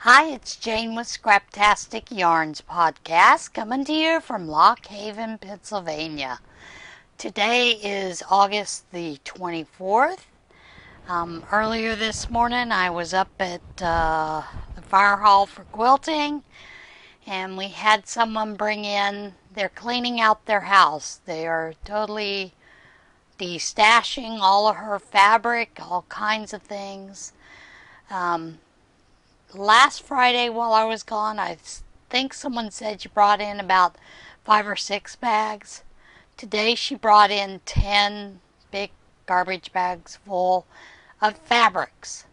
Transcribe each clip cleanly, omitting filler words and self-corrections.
Hi, it's Jane with Scraptastic Yarns Podcast, coming to you from Lock Haven, Pennsylvania. Today is August the 24th. Earlier this morning, I was up at the fire hall for quilting, and we had someone bring in, they're cleaning out their house. They are totally destashing all of her fabric, all kinds of things. Last Friday while I was gone, I think someone said she brought in about 5 or 6 bags. Today she brought in 10 big garbage bags full of fabrics.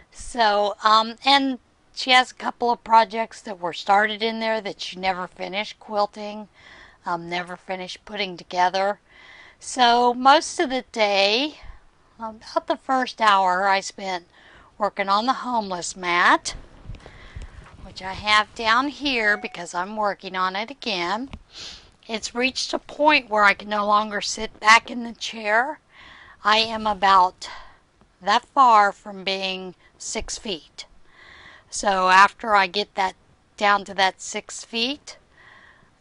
So, and she has a couple of projects that were started in there that she never finished quilting, never finished putting together. So most of the day, about the first hour, I spent working on the homeless mat, which I have down here because I'm working on it again. It's reached a point where I can no longer sit back in the chair. I am about that far from being 6 feet. So after I get that down to that 6 feet,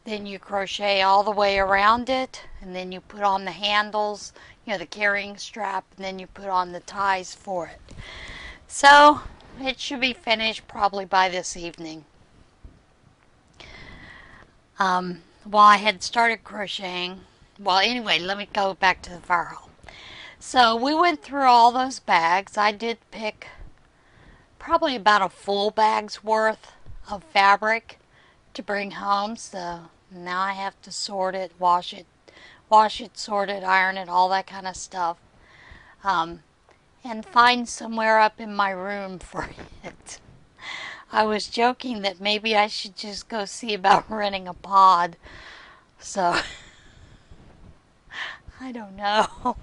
then you crochet all the way around it, and then you put on the handles, the carrying strap, and then you put on the ties for it. So it should be finished probably by this evening. While I had started crocheting, anyway, let me go back to the fire hall. So we went through all those bags. I did pick probably about a full bag's worth of fabric to bring home. So now I have to sort it, wash it, sort it, iron it, all that kind of stuff. And find somewhere up in my room for it. I was joking that maybe I should just go see about renting a pod. So, I don't know.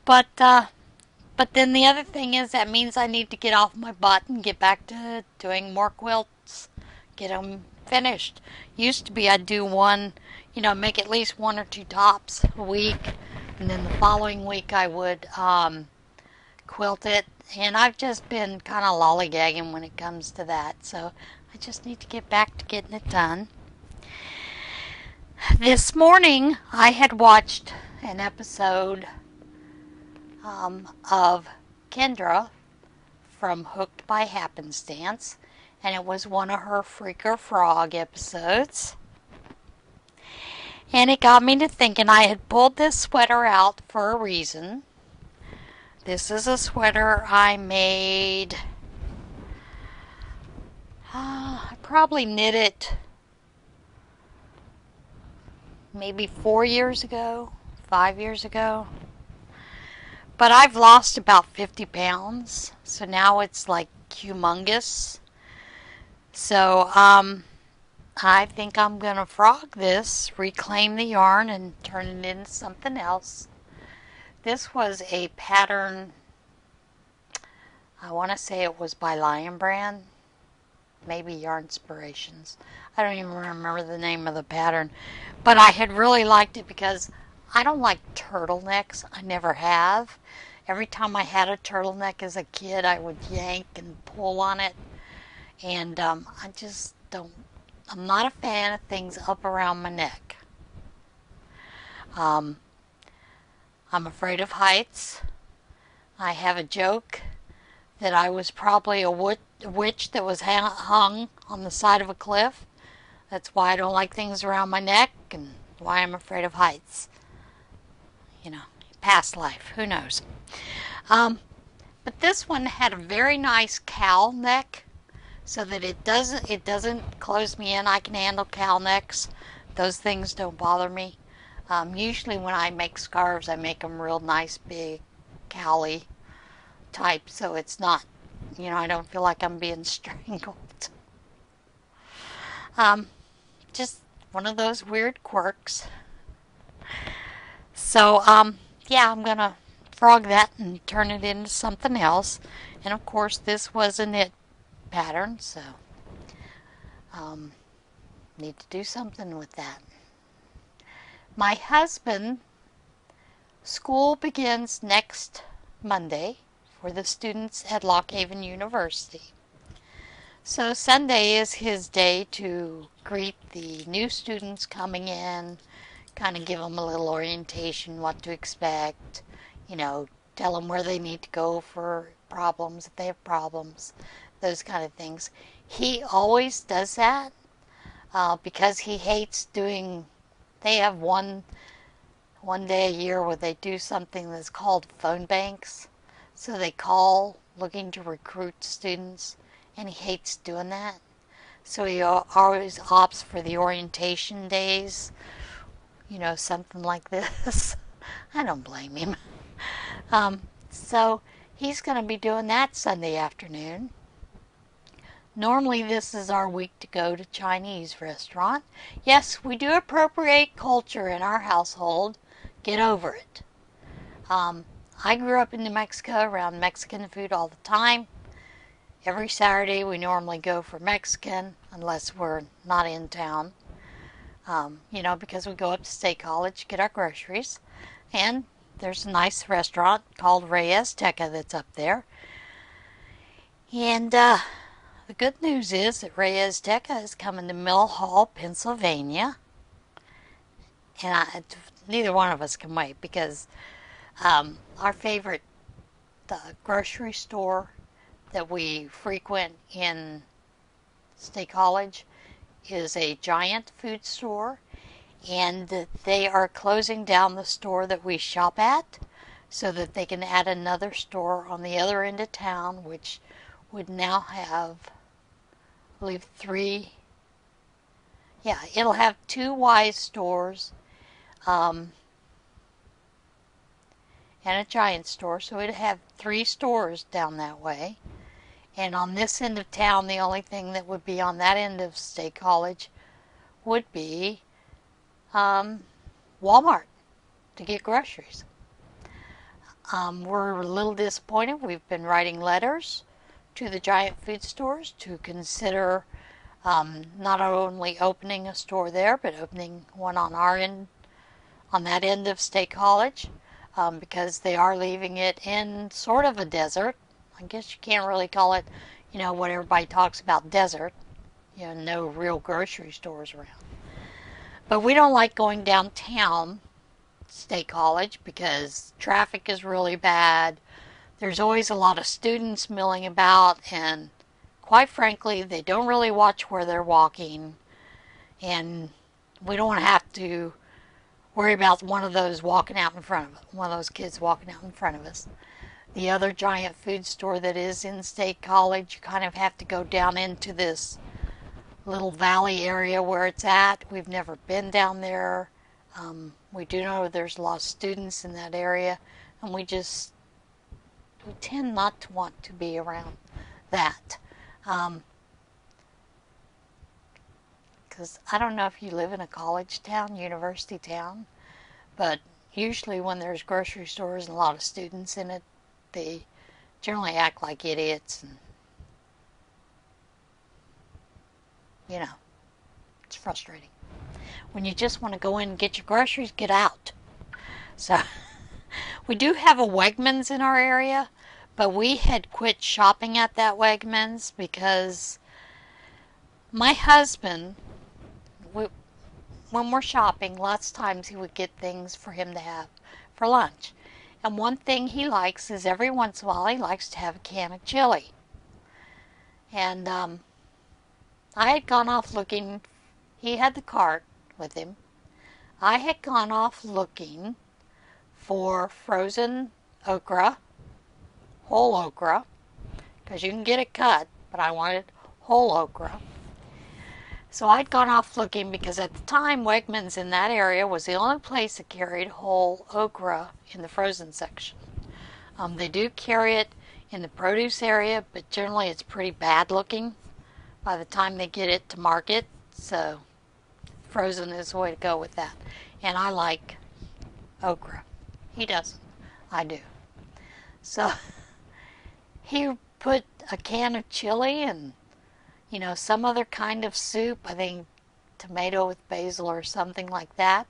But then the other thing is that means I need to get off my butt and get back to doing more quilts. Get them finished. Used to be I'd do one, make at least 1 or 2 tops a week. And then the following week I would quilt it, and I've just been kind of lollygagging when it comes to that, so I just need to get back to getting it done. This morning I had watched an episode of Kendra from Hooked by Happenstance, and it was one of her Freaker Frog episodes, and it got me to thinking I had pulled this sweater out for a reason. This is a sweater I made, I probably knit it maybe 4 years ago, 5 years ago. But I've lost about 50 pounds, so now it's like humongous. So I think I'm going to frog this, reclaim the yarn, and turn it into something else. This was a pattern, I want to say it was by Lion Brand, maybe Yarn Inspirations. I don't even remember the name of the pattern, but I had really liked it because I don't like turtlenecks. I never have. Every time I had a turtleneck as a kid, I would yank and pull on it, and I just don't, I'm not a fan of things up around my neck. I'm afraid of heights. I have a joke that I was probably a witch that was hung on the side of a cliff. That's why I don't like things around my neck and why I'm afraid of heights. Past life, who knows. But this one had a very nice cowl neck so that it doesn't close me in. I can handle cowl necks. Those things don't bother me. Usually when I make scarves, I make them real nice, big, cowly type, so it's not, I don't feel like I'm being strangled. Just one of those weird quirks. So, yeah, I'm going to frog that and turn it into something else. And, of course, this was a knit pattern, so need to do something with that. My husband, school begins next Monday for the students at Lock Haven University. So Sunday is his day to greet the new students coming in, kind of give them a little orientation, what to expect, tell them where they need to go for problems, if they have problems, those kind of things. He always does that because he hates doing, they have one day a year where they do something that's called phone banks. So they call looking to recruit students, and he hates doing that. So he always opts for the orientation days, something like this. I don't blame him. So he's going to be doing that Sunday afternoon. Normally this is our week to go to Chinese restaurant. Yes, we do appropriate culture in our household. Get over it. I grew up in New Mexico around Mexican food all the time. Every Saturday we normally go for Mexican unless we're not in town. Because we go up to State College to get our groceries. And there's a nice restaurant called Azteca that's up there. And the good news is that Azteca is coming to Mill Hall, Pennsylvania. And neither one of us can wait because our favorite grocery store that we frequent in State College is a giant food store, and they are closing down the store that we shop at so that they can add another store on the other end of town, which would now have, I believe, it'll have 2 Wise stores and a giant store, so it'd have 3 stores down that way. And on this end of town, the only thing that would be on that end of State College would be Walmart to get groceries. We're a little disappointed. We've been writing letters to the giant food stores to consider not only opening a store there, but opening one on our end, on that end of State College, because they are leaving it in sort of a desert. I guess you can't really call it, what everybody talks about, desert. No real grocery stores around. But we don't like going downtown State College because traffic is really bad. There's always a lot of students milling about, and quite frankly, they don't really watch where they're walking. And we don't want to have to worry about one of those kids walking out in front of us. The other giant food store that is in State College, you kind of have to go down into this little valley area where it's at. We've never been down there. We do know there's a lot of students in that area, and we tend not to want to be around that. Because I don't know if you live in a college town, university town, but usually when there's grocery stores and a lot of students in it, they generally act like idiots, and it's frustrating. When you just want to go in and get your groceries, get out. So we do have a Wegmans in our area, but we had quit shopping at that Wegmans because my husband, when we're shopping, lots of times he would get things for him to have for lunch. And one thing he likes is every once in a while he likes to have a can of chili. And I had gone off looking. He had the cart with him. I had gone off looking for frozen okra, whole okra, because you can get it cut, but I wanted whole okra. So I'd gone off looking because at the time Wegmans in that area was the only place that carried whole okra in the frozen section. They do carry it in the produce area, but generally it's pretty bad looking by the time they get it to market. So frozen is the way to go with that. And I like okra. He doesn't. I do. So he put a can of chili and some other kind of soup, I think tomato with basil or something like that.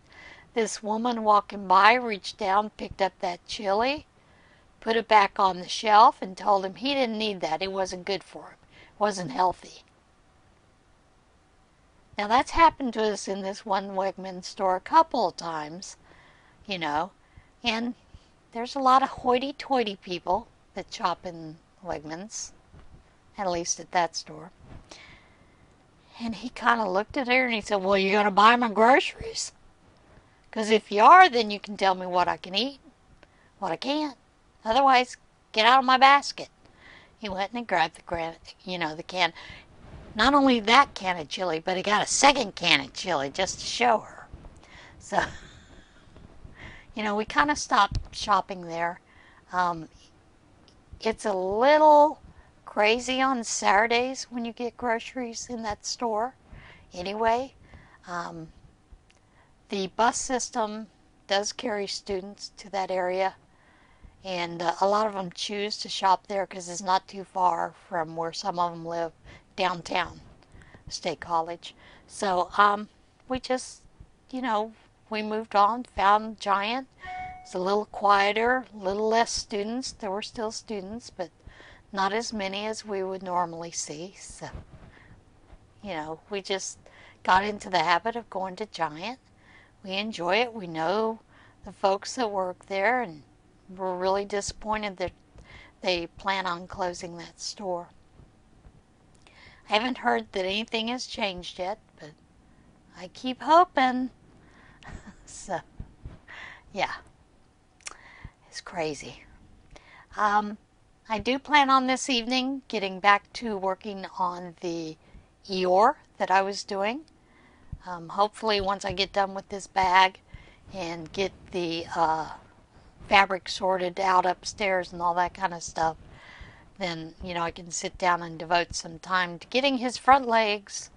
This woman walking by reached down, picked up that chili, put it back on the shelf, and told him he didn't need that. It wasn't good for him. wasn't healthy. Now that's happened to us in this one Wegmans store a couple of times, and there's a lot of hoity-toity people that shop in Wegmans, at least at that store. And he kind of looked at her and he said, well, you going to buy my groceries? Because if you are, then you can tell me what I can eat, what I can't. Otherwise, get out of my basket. He went and he grabbed the can. Not only that can of chili, but he got a second can of chili just to show her. So, we kind of stopped shopping there. It's a little crazy on Saturdays when you get groceries in that store. Anyway, the bus system does carry students to that area, and a lot of them choose to shop there because it's not too far from where some of them live, downtown State College. So we just, we moved on, found Giant. It's a little quieter, a little less students. There were still students, but not as many as we would normally see. So, we just got into the habit of going to Giant. We enjoy it. We know the folks that work there, and we're really disappointed that they plan on closing that store. I haven't heard that anything has changed yet, but I keep hoping. So, yeah. It's crazy. I do plan on this evening getting back to working on the Eeyore that I was doing. Hopefully once I get done with this bag and get the fabric sorted out upstairs and all that kind of stuff, then, I can sit down and devote some time to getting his front legs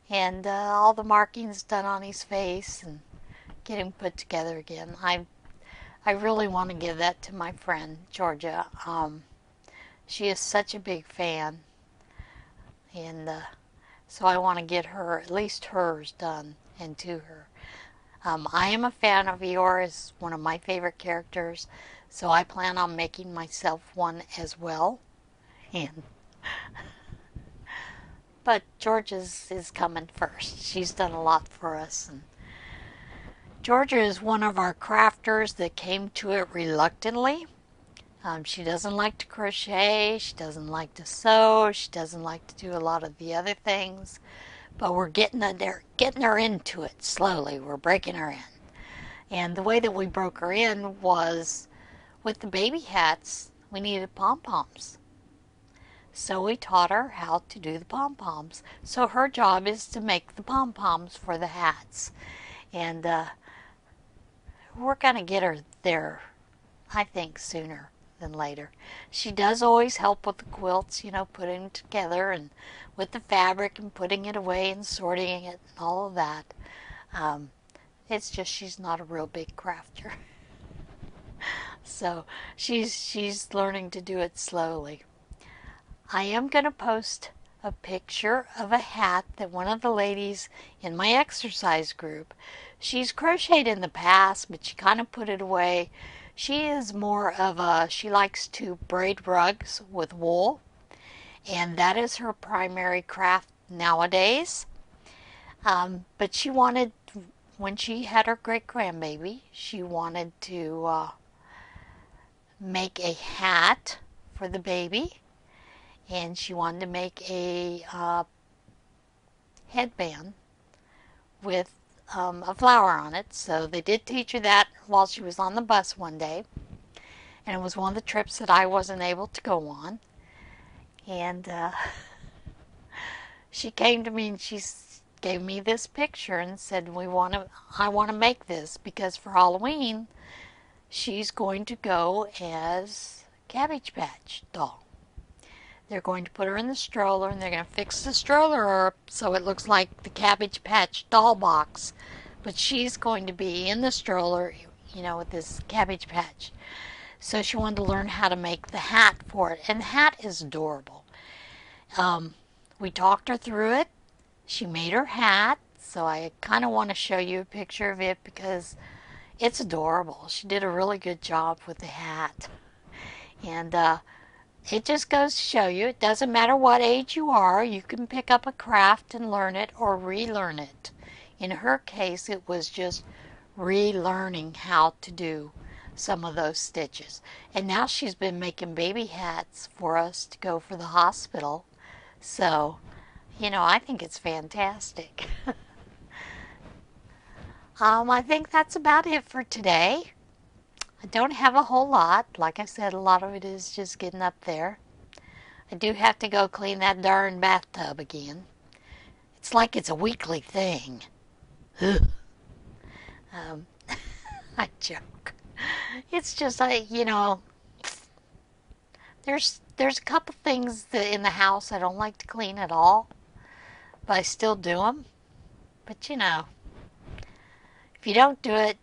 and all the markings done on his face and get him put together again. I really want to give that to my friend, Georgia. She is such a big fan, and so I want to get her, at least hers, done and to her. I am a fan of Eeyore, is one of my favorite characters, so I plan on making myself one as well. But Georgia's is coming first. She's done a lot for us, and Georgia is one of our crafters that came to it reluctantly. She doesn't like to crochet, she doesn't like to sew, she doesn't like to do a lot of the other things, but we're getting her into it slowly. We're breaking her in. And the way that we broke her in was with the baby hats, we needed pom-poms. So we taught her how to do the pom-poms. So her job is to make the pom-poms for the hats. And we're going to get her there, I think, sooner than later. She does always help with the quilts, putting them together and with the fabric and putting it away and sorting it and all of that. It's just she's not a real big crafter. So she's learning to do it slowly. I am going to post a picture of a hat that one of the ladies in my exercise group, she's crocheted in the past, but she kind of put it away. She is more of she likes to braid rugs with wool, and that is her primary craft nowadays. But she wanted, when she had her great-grandbaby, she wanted to make a hat for the baby, and she wanted to make a headband with a flower on it. So they did teach her that while she was on the bus one day, and it was one of the trips that I wasn't able to go on. And she came to me and she gave me this picture and said, I want to make this because for Halloween she's going to go as Cabbage Patch doll. They're going to put her in the stroller, and they're going to fix the stroller up so it looks like the Cabbage Patch doll box. But she's going to be in the stroller, with this Cabbage Patch. So she wanted to learn how to make the hat for it. And the hat is adorable. We talked her through it. She made her hat. So I kind of want to show you a picture of it because it's adorable. She did a really good job with the hat. And it just goes to show you, it doesn't matter what age you are, you can pick up a craft and learn it or relearn it. In her case, it was just relearning how to do some of those stitches. And now she's been making baby hats for us to go for the hospital. So, I think it's fantastic. I think that's about it for today. I don't have a whole lot. Like I said, a lot of it is just getting up there. I do have to go clean that darn bathtub again. It's like it's a weekly thing. I joke. It's just there's a couple things in the house I don't like to clean at all, but I still do them. But if you don't do it,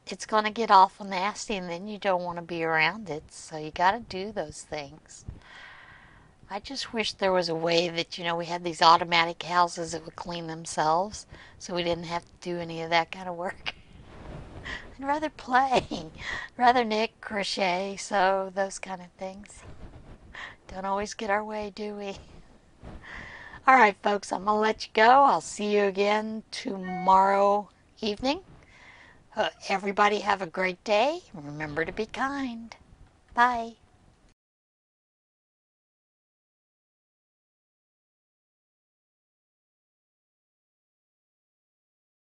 it's going to get awful nasty, and then you don't want to be around it. So you got to do those things. I just wish there was a way that, we had these automatic houses that would clean themselves, so we didn't have to do any of that kind of work. I'd rather play, rather knit, crochet, sew, those kind of things. Don't always get our way, do we? All right, folks, I'm going to let you go. I'll see you again tomorrow evening. Everybody have a great day. Remember to be kind. Bye.